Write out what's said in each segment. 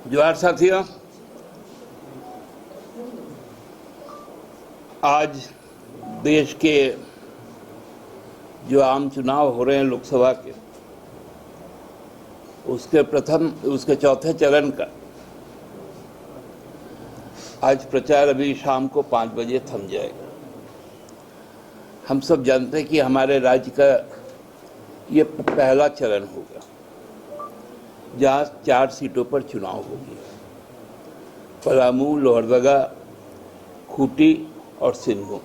जोहार साथियों, आज देश के जो आम चुनाव हो रहे हैं लोकसभा के, उसके चौथे चरण का आज प्रचार अभी शाम को 5 बजे थम जाएगा। हम सब जानते हैं कि हमारे राज्य का ये पहला चरण होगा जहाँ 4 सीटों पर चुनाव होगी। पलामू, लोहरदगा, खूंटी और सिंहभूम।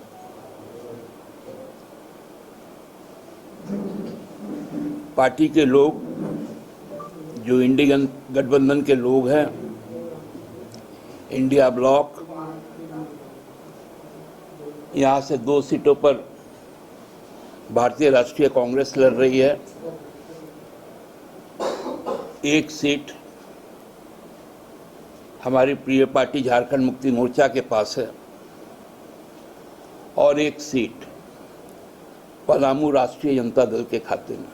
पार्टी के लोग, जो इंडिया गठबंधन के लोग हैं, इंडिया ब्लॉक, यहाँ से 2 सीटों पर भारतीय राष्ट्रीय कांग्रेस लड़ रही है। 1 सीट हमारी प्रिय पार्टी झारखंड मुक्ति मोर्चा के पास है और 1 सीट पलामू राष्ट्रीय जनता दल के खाते में।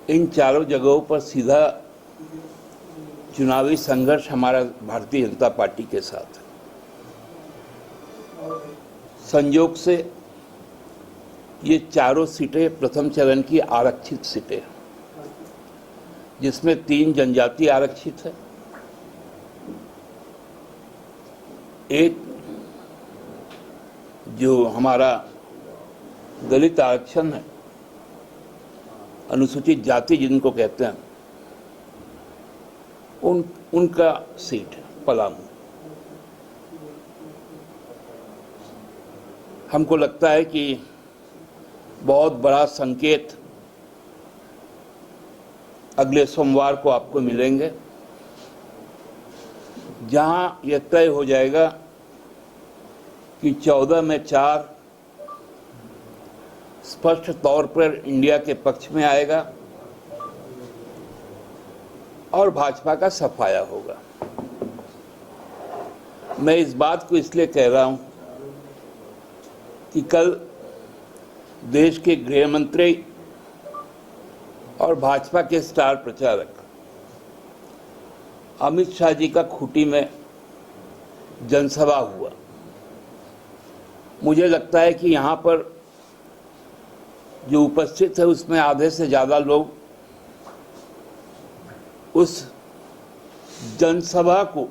इन चारों जगहों पर सीधा चुनावी संघर्ष हमारा भारतीय जनता पार्टी के साथ है। संयोग से ये चारों सीटें प्रथम चरण की आरक्षित सीटें हैं, जिसमें 3 जनजाति आरक्षित है, 1 जो हमारा दलित आरक्षण है, अनुसूचित जाति जिनको कहते हैं, उनका सीट है पलामू। हमको लगता है कि बहुत बड़ा संकेत अगले सोमवार को आपको मिलेंगे, जहां यह तय हो जाएगा कि 14 में 4 स्पष्ट तौर पर इंडिया के पक्ष में आएगा और भाजपा का सफाया होगा। मैं इस बात को इसलिए कह रहा हूं कि कल देश के गृह मंत्री और भाजपा के स्टार प्रचारक अमित शाह जी का खूंटी में जनसभा हुआ। मुझे लगता है कि यहाँ पर जो उपस्थित है उसमें आधे से ज़्यादा लोग उस जनसभा को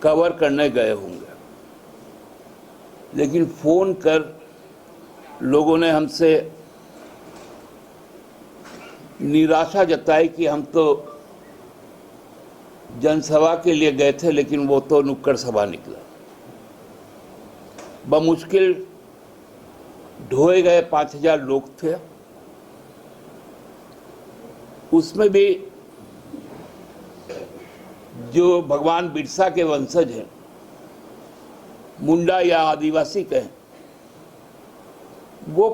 कवर करने गए होंगे, लेकिन फोन कर लोगों ने हमसे निराशा जताई कि हम तो जनसभा के लिए गए थे, लेकिन वो तो नुक्कड़ सभा निकला। बमुश्किल ढोए गए 5000 लोग थे। उसमें भी जो भगवान बिरसा के वंशज हैं, मुंडा या आदिवासी कहें, वो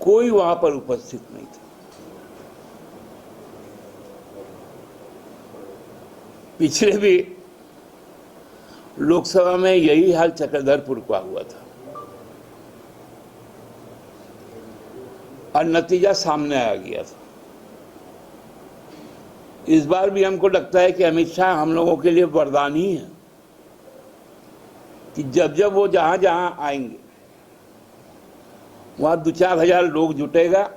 कोई वहां पर उपस्थित नहीं था। पिछले भी लोकसभा में यही हाल चक्रधरपुर का हुआ था और नतीजा सामने आ गया था। इस बार भी हमको लगता है कि अमित शाह हम लोगों के लिए वरदान ही है कि जब जब वो जहां जहां आएंगे वहां 2-4 हजार लोग जुटेगा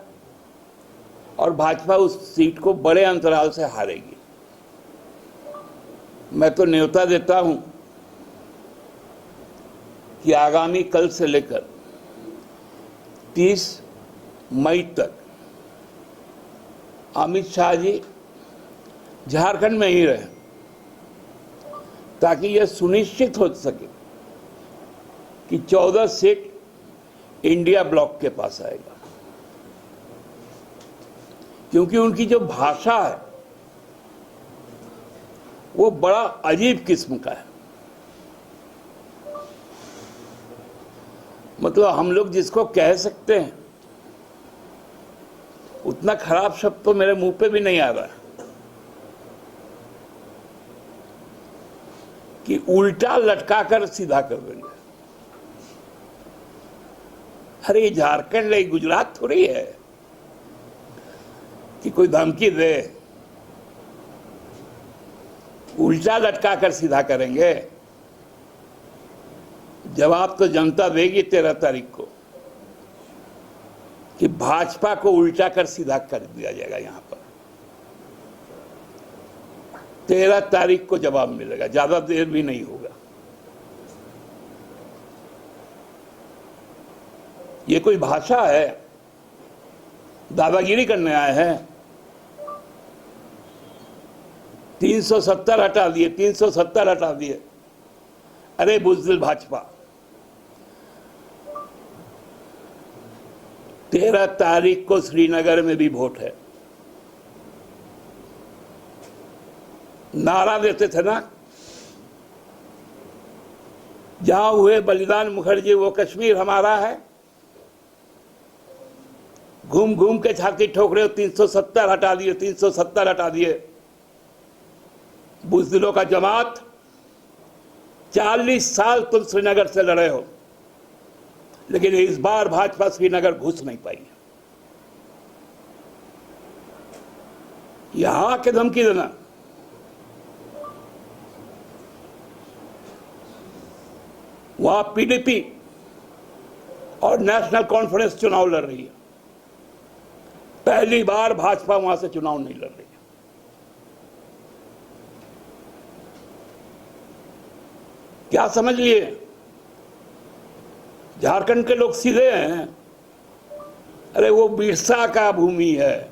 और भाजपा उस सीट को बड़े अंतराल से हारेगी। मैं तो न्योता देता हूं कि आगामी कल से लेकर 30 मई तक अमित शाह जी झारखंड में ही रहे, ताकि यह सुनिश्चित हो सके कि 14 सीट इंडिया ब्लॉक के पास आएगा। क्योंकि उनकी जो भाषा है वो बड़ा अजीब किस्म का है। मतलब हम लोग जिसको कह सकते हैं उतना खराब शब्द तो मेरे मुंह पे भी नहीं आ रहा है कि उल्टा लटका कर सीधा कर देंगे। अरे झारखंड नहीं, गुजरात थोड़ी है। कि कोई धमकी दे, उल्टा लटका कर सीधा करेंगे। जवाब तो जनता देगी 13 तारीख को कि भाजपा को उल्टा कर सीधा कर दिया जाएगा। यहां पर 13 तारीख को जवाब मिलेगा, ज्यादा देर भी नहीं होगा। ये कोई भाषा है? दादागिरी करने आए हैं? 370 हटा दिए, 370 हटा दिए। अरे बुज़दिल भाजपा, 13 तारीख को श्रीनगर में भी वोट है। नारा देते थे ना, जहां हुए बलिदान मुखर्जी वो कश्मीर हमारा है। घूम घूम के छाती ठोक रहे हो, 370 हटा दिए, 370 हटा दिए। बुज़दिलों का जमात, 40 साल तुम श्रीनगर से लड़े हो, लेकिन इस बार भाजपा श्रीनगर घुस नहीं पाई। यहां के धमकी देना, वहां पीडीपी और नेशनल कॉन्फ्रेंस चुनाव लड़ रही है। पहली बार भाजपा वहां से चुनाव नहीं लड़ रही है। क्या समझ लिए? झारखंड के लोग सीधे हैं। अरे वो बिरसा का भूमि है।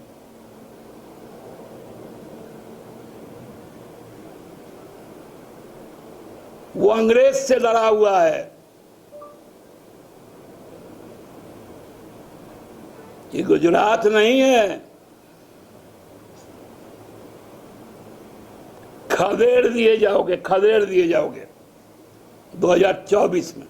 वो अंग्रेज से लड़ा हुआ है। ये गुजरात नहीं है। खदेड़ दिए जाओगे, खदेड़ दिए जाओगे 2024 में।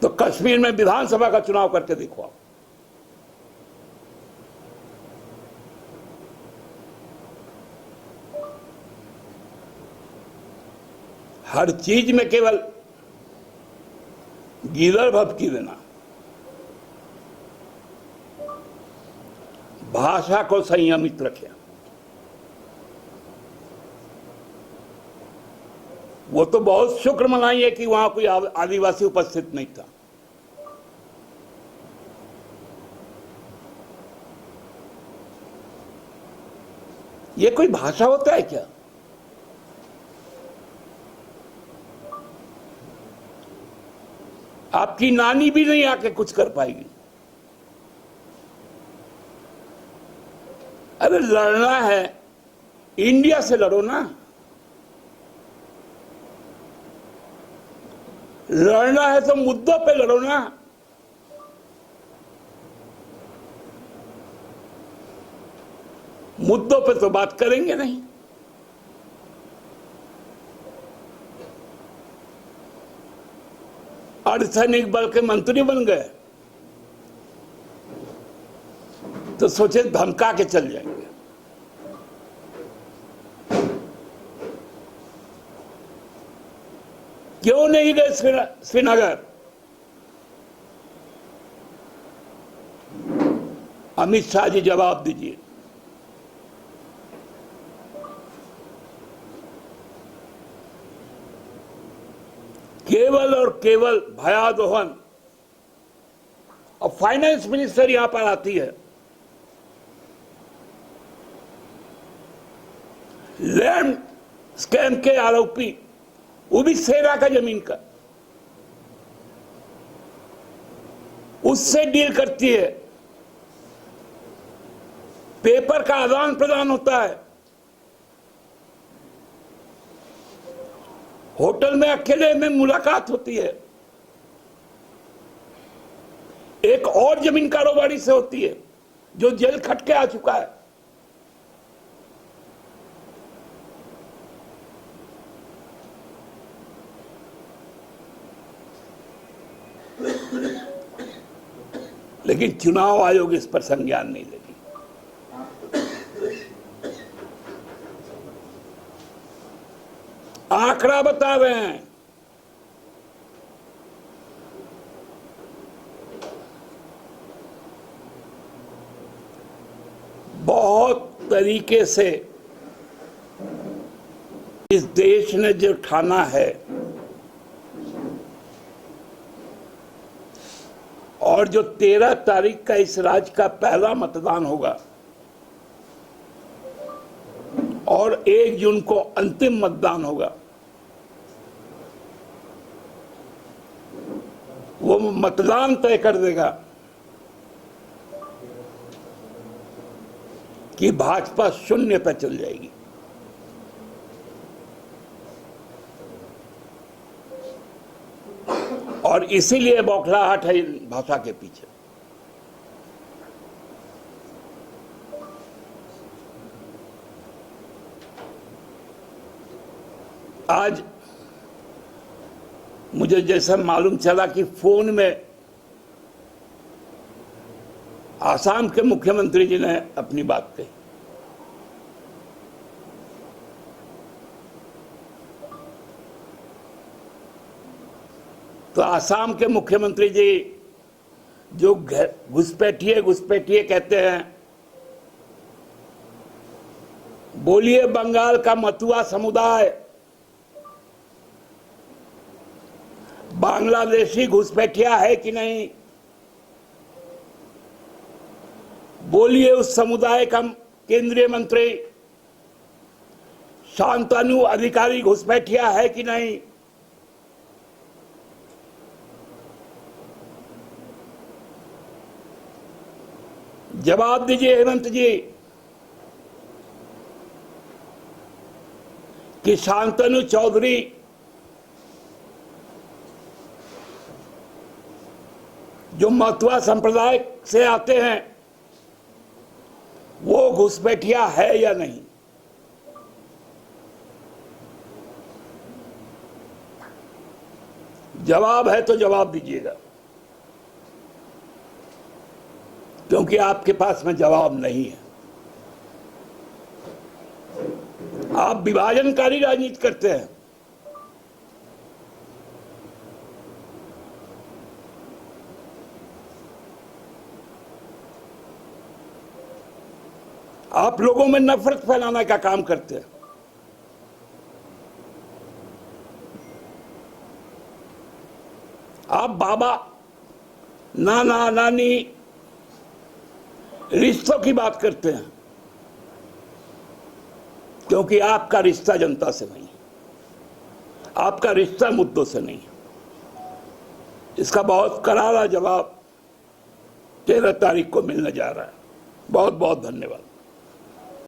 तो कश्मीर में विधानसभा का चुनाव करके देखो आप। हर चीज में केवल गीदड़ भभकी देना। भाषा को संयमित रखें। वो तो बहुत शुक्र मनाइए कि वहां कोई आदिवासी उपस्थित नहीं था। ये कोई भाषा होता है क्या? आपकी नानी भी नहीं आके कुछ कर पाएगी। अरे लड़ना है, इंडिया से लड़ो ना। लड़ना है तो मुद्दों पे लड़ो ना। मुद्दों पे तो बात करेंगे नहीं। अर्धसैनिक बल के मंत्री बन गए तो सोचे धमका के चल जाएंगे। क्यों नहीं गए श्रीनगर? अमित शाह जी जवाब दीजिए। केवल और केवल भयादोहन। और फाइनेंस मिनिस्टर यहां पर आती है, लैंड स्कैम के आरोपी, वो भी सेना का जमीन का, उससे डील करती है। पेपर का आदान प्रदान होता है। होटल में अकेले में मुलाकात होती है। एक और जमीन कारोबारी से होती है जो जेल खट के आ चुका है। लेकिन चुनाव आयोग इस पर संज्ञान नहीं लेगी। आंकड़ा बता रहे हैं तरीके से इस देश ने जो ठाना है और जो 13 तारीख का इस राज्य का पहला मतदान होगा और 1 जून को अंतिम मतदान होगा, वो मतदान तय कर देगा कि भाजपा शून्य पर चल जाएगी। और इसीलिए बौखलाहट है भाषा के पीछे। आज मुझे जैसा मालूम चला कि फोन में आसाम के मुख्यमंत्री जी ने अपनी बात कही। तो आसाम के मुख्यमंत्री जी जो घुसपैठिए कहते हैं, बोलिए बंगाल का मतुआ समुदाय बांग्लादेशी घुसपैठिया है कि नहीं, बोलिए उस समुदाय का केंद्रीय मंत्री शांतनु अधिकारी घुसपैठिया है कि नहीं। जवाब दीजिए हेमंत जी कि शांतनु चौधरी जो मतुआ संप्रदाय से आते हैं वो घुसपैठिया है या नहीं। जवाब है तो जवाब दीजिएगा, क्योंकि आपके पास में जवाब नहीं है। आप विभाजनकारी राजनीति करते हैं। आप लोगों में नफरत फैलाने का काम करते हैं। आप बाबा नाना नानी रिश्तों की बात करते हैं, क्योंकि आपका रिश्ता जनता से नहीं है, आपका रिश्ता मुद्दों से नहीं है। इसका बहुत करारा जवाब 13 तारीख को मिलने जा रहा है। बहुत बहुत धन्यवाद।